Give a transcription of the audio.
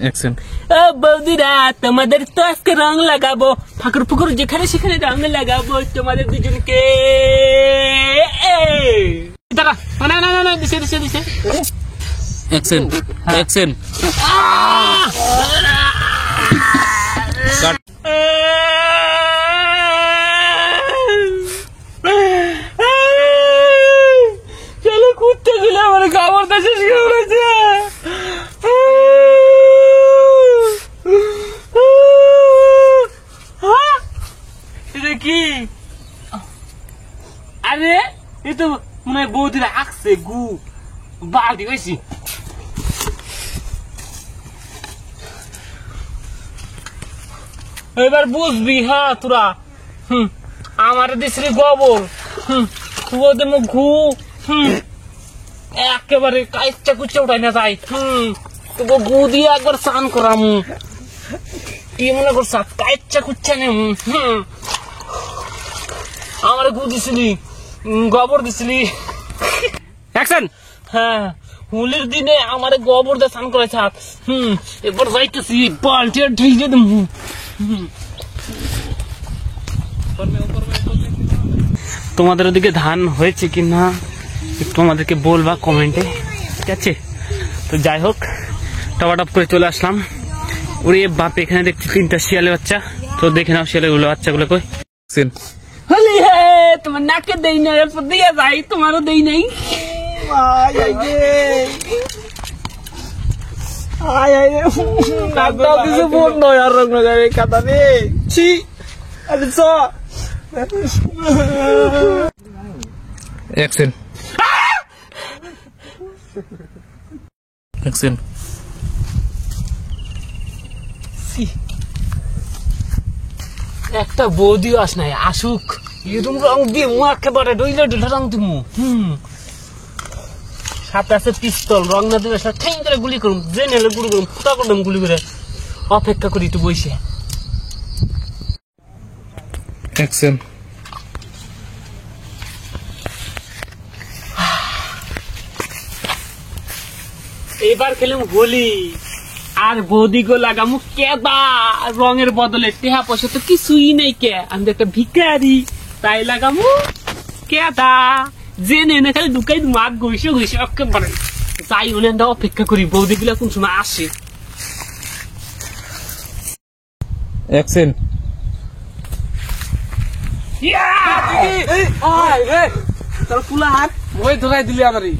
Action. ও বৌদিরা, তোমাদের তো আজকে রং লাগাবো, ফাঁকর ফুকর যেখানে সেখানে রং লাগাবো তোমাদের দুজনকে। দাঁড়া, না না না না, দিছে দিছে দিছে। Action action. কাট। চলো কুত্তে গেলে আমার খাবারটা শেষ করে উঠেছে। এটা কি? আরে এ তো মনে হয় বৌদিরা আঁকছে গু বালতি বেশি। এবার বুঝবি হ্যাঁ তোরা। আমার দিসরি গোবর, তুই মুখ ঘু একেবারে কাইচ্চা কুচ্চা উঠাই না যাই। তোকে গু দিয়ে একবার স্নান করামু, কি মনে করছ কাইচ্চা কুচ্চা নেম। আমার গু দিছিলি, গোবর দিছিলি। অ্যাকশন। হ্যাঁ, হোলির দিনে আমার গোবর দিয়ে স্নান করেছে। এবার যাইতেছি বালতি ঢেকে দেব। তোমাদের ওদিকে ধান হয়েছে কি না একটু আমাদেরকে বলবা কমেন্টে, ঠিক আছে? তো যাই হোক, টপাটপ করে চলে আসলাম। ওরে বাপ, এখানে দেখছি 3টা শিয়ালের বাচ্চা। তো দেখে নাও শিয়ালের বাচ্চাগুলো কই। অ্যাকশন। হলি হে, তোমার নাকে দেই না, এরপর দিয়ে যাই, তোমারও দেই নাই। Action action. একটা বৌদিও আস নাই, আসুক এরকম রং দিয়ে মু একেবারে ডইলে ডইলে রং দিমু। সাথে আছে পিস্তল, রং না দিলে ঠেং করে গুলি করুম, যে নেলে গুলি করুম, ফুটা করলাম গুলি করে। অপেক্ষা করি একটু বসে। অ্যাকশন। এবার খেলাম হোলি, আর বৌদিগো লাগামু কেদা। রঙের বদলে টেহা পয়সা তো কিছুই নেই, কে আমি একটা ভিখারি, তাই লাগামু কেদা। যে নেই খালি ঢুকাই মাগ ঘুষে ঘুষে একেবারে যাই। ওনারা অপেক্ষা করি বৌদিগুলা কোন সময় আসে। অ্যাকশন। তোর ফুলা হাত মই ধরাই দিলি আমারই।